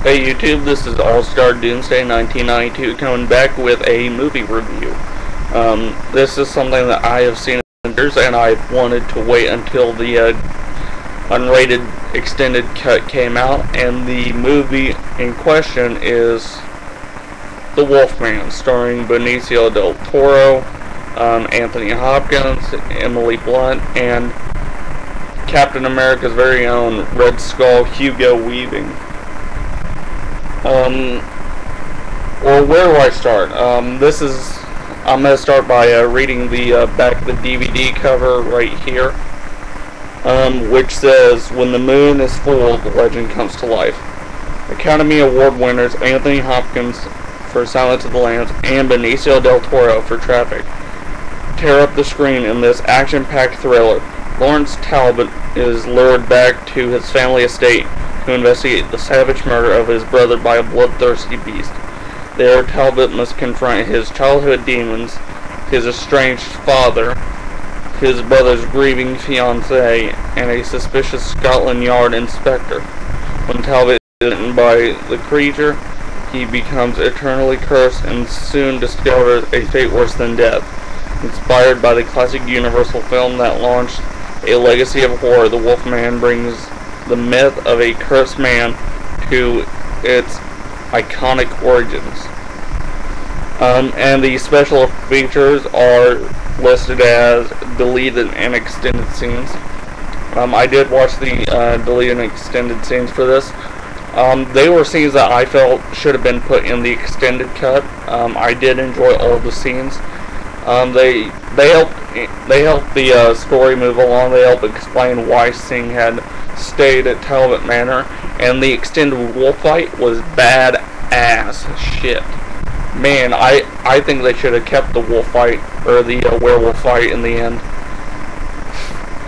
Hey YouTube, this is AllStarDoomsday1992 coming back with a movie review. This is something that I have seen in years, and I've wanted to wait until the unrated extended cut came out, and the movie in question is The Wolfman, starring Benicio del Toro, Anthony Hopkins, Emily Blunt, and Captain America's very own Red Skull Hugo Weaving. Well, where do I start? I'm going to start by reading the back of the DVD cover right here, which says, "When the moon is full, the legend comes to life." Academy Award winners Anthony Hopkins for Silence of the Lambs and Benicio del Toro for Traffic tear up the screen in this action-packed thriller. Lawrence Talbot is lured back to his family estate to investigate the savage murder of his brother by a bloodthirsty beast. There, Talbot must confront his childhood demons, his estranged father, his brother's grieving fiancée, and a suspicious Scotland Yard inspector. When Talbot is bitten by the creature, he becomes eternally cursed and soon discovers a fate worse than death. Inspired by the classic Universal film that launched a legacy of horror, The Wolfman brings the myth of a cursed man to its iconic origins. And the special features are listed as deleted and extended scenes. I did watch the deleted and extended scenes for this. They were scenes that I felt should have been put in the extended cut. I did enjoy all of the scenes. They helped the story move along. They helped explain why Singh had stayed at Talbot Manor, and the extended wolf fight was badass shit. Man, I think they should have kept the wolf fight, or the werewolf fight in the end,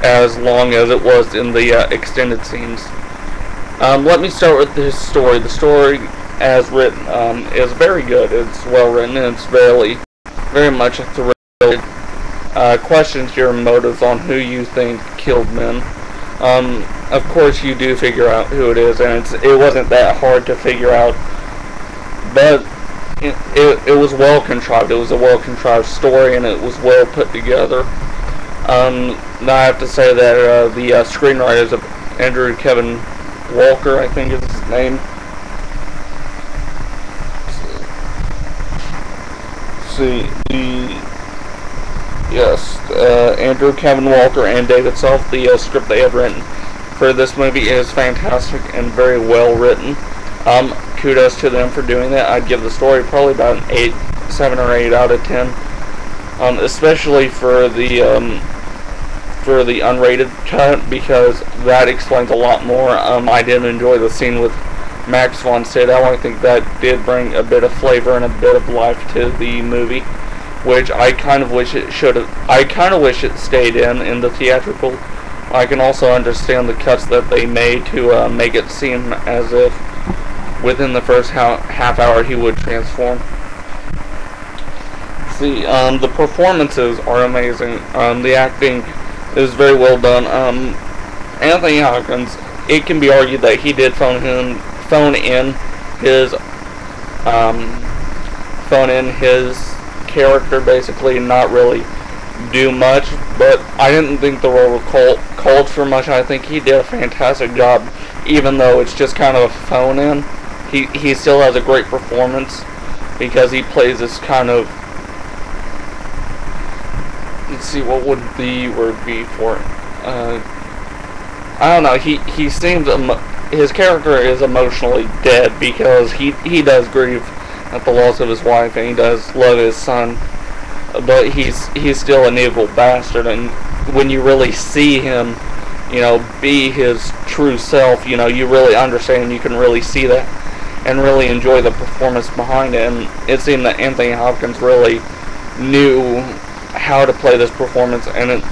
as long as it was in the extended scenes. Let me start with the story. The story, as written, is very good. It's well written, and it's very much a thrill. Questions your motives on who you think killed men. Of course, you do figure out who it is, and it wasn't that hard to figure out, but it was well contrived. It was a well contrived story, and it was well put together. Now I have to say that the screenwriters of Andrew Kevin Walker, I think is his name. Andrew Kevin Walker and David Self, the script they had written for this movie is fantastic and very well written. Kudos to them for doing that. I'd give the story probably about an 7 or 8 out of 10, especially for the unrated cut, because that explains a lot more. I did enjoy the scene with Max von Sydow. I think that did bring a bit of flavor and a bit of life to the movie, which I kind of wish it should have. I kind of wish it stayed in the theatrical. I can also understand the cuts that they made to make it seem as if within the first half hour he would transform. The performances are amazing. The acting is very well done. Anthony Hopkins, it can be argued that he did phone in his character, basically, not really do much, but I didn't think the role called for much. I think he did a fantastic job, even though it's just kind of a phone in. He still has a great performance, because he plays this kind of, let's see, what would the word be for it? I don't know, he seems, his character is emotionally dead, because he does grieve at the loss of his wife, and he does love his son, but he's still an evil bastard. And when you really see him, be his true self, you really understand, you can really see that, and really enjoy the performance behind it. And it seemed that Anthony Hopkins really knew how to play this performance, and it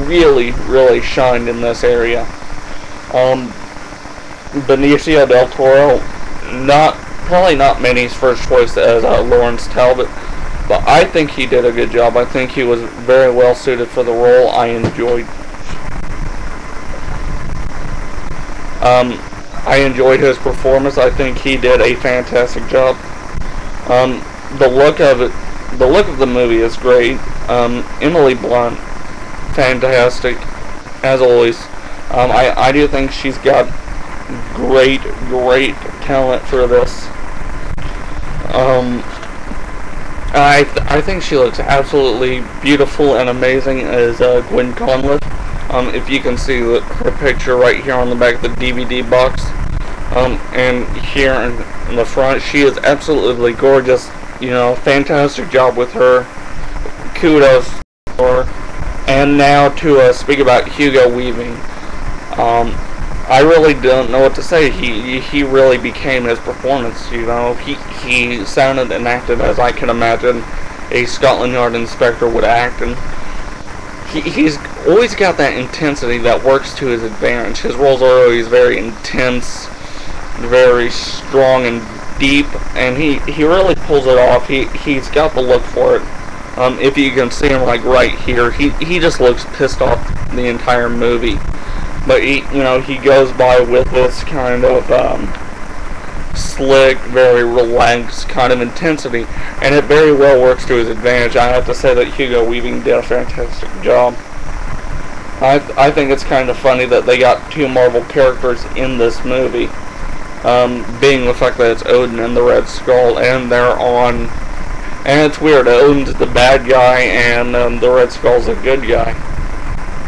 really shined in this area. Benicio del Toro, probably not many's first choice as Lawrence Talbot, but I think he did a good job. I think he was very well suited for the role. I enjoyed I enjoyed his performance. I think he did a fantastic job. The look of it, the look of the movie is great. Emily Blunt, fantastic, as always. I do think she's got great talent for this. I think she looks absolutely beautiful and amazing as Gwen Conliffe. If you can see her picture right here on the back of the DVD box, and here in the front, she is absolutely gorgeous. You know, fantastic job with her. Kudos for her. And now to speak about Hugo Weaving. I really don't know what to say. He really became his performance. You know, he sounded and acted as I can imagine a Scotland Yard inspector would act, and he's always got that intensity that works to his advantage. His roles are always very intense, very strong and deep, and he really pulls it off. He's got the look for it. If you can see him like right here, he just looks pissed off the entire movie. But he goes by with this kind of slick, very relaxed kind of intensity, and it very well works to his advantage. I have to say that Hugo Weaving did a fantastic job. I think it's kind of funny that they got two Marvel characters in this movie, being the fact that it's Odin and the Red Skull, and they're on. And it's weird. Odin's the bad guy, and the Red Skull's a good guy.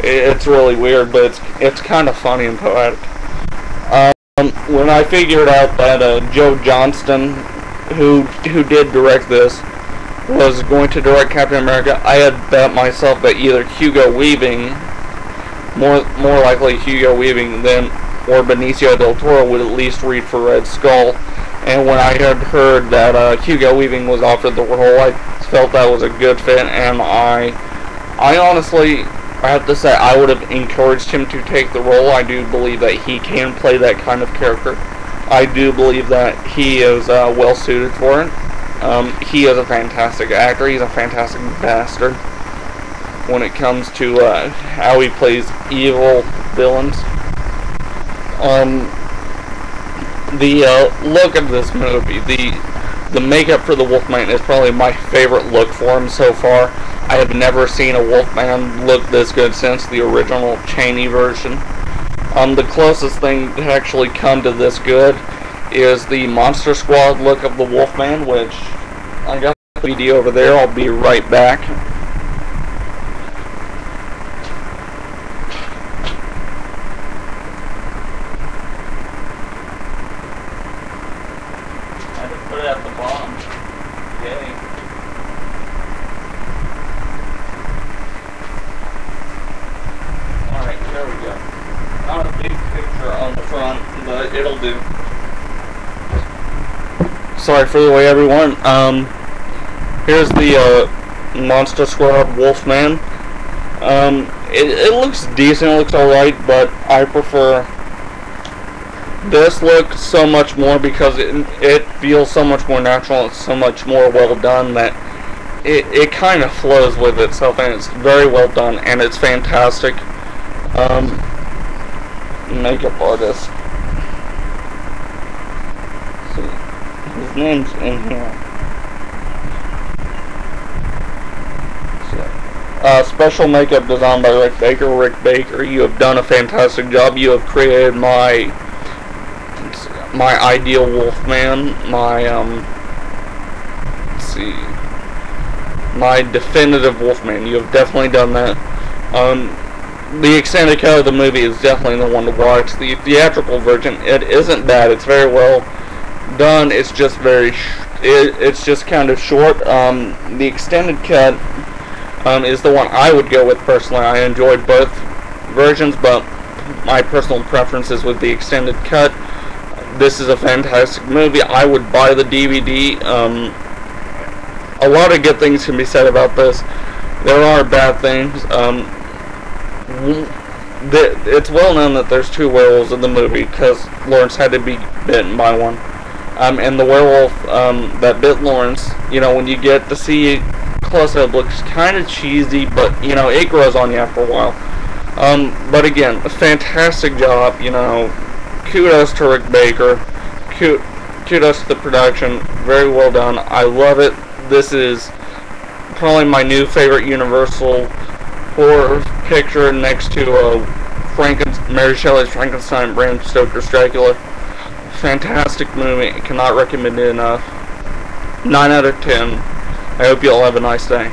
It's really weird, but it's kind of funny and poetic. When I figured out that Joe Johnston, who did direct this, was going to direct Captain America, I had bet myself that either Hugo Weaving, more likely Hugo Weaving, or Benicio del Toro would at least read for Red Skull. And when I had heard that Hugo Weaving was offered the role, I felt that was a good fit, and I honestly, I have to say, I would have encouraged him to take the role. I do believe that he can play that kind of character. I do believe that he is well suited for it. He is a fantastic actor. He's a fantastic bastard when it comes to how he plays evil villains. The look of this movie, the makeup for the Wolfman is probably my favorite look for him so far. I have never seen a Wolfman look this good since the original Chaney version. The closest thing to actually come to this good is the Monster Squad look of the Wolfman, which I got the video over there. I'll be right back. I had to put it at the bottom. Yay. Alright, there we go. Not a big picture on the front, but it'll do. Sorry for the way, everyone. Here's the Monster Squad Wolfman. It looks decent, it looks alright, but I prefer this look so much more because it feels so much more natural. It's so much more well done that it kind of flows with itself, and it's very well done, and it's fantastic. Makeup artist. See, his name's in here. Special makeup design by Rick Baker. Rick Baker, you have done a fantastic job. You have created my ideal Wolfman, my definitive Wolfman. You have definitely done that. The extended cut of the movie is definitely the one to watch. The theatrical version, it isn't bad. It's very well done. It's just it's just kind of short. The extended cut is the one I would go with personally. I enjoyed both versions, but my personal preference is with the extended cut. This is a fantastic movie. I would buy the DVD. A lot of good things can be said about this. There are bad things. It's well known that there's two werewolves in the movie because Lawrence had to be bitten by one. And the werewolf that bit Lawrence, when you get to see close up, looks kind of cheesy, but it grows on you after a while. But again, a fantastic job. kudos to Rick Baker. Kudos to the production. Very well done. I love it. This is probably my new favorite Universal horror picture, next to Mary Shelley's Frankenstein, Bram Stoker's Dracula. Fantastic movie. I cannot recommend it enough. 9 out of 10. I hope you all have a nice day.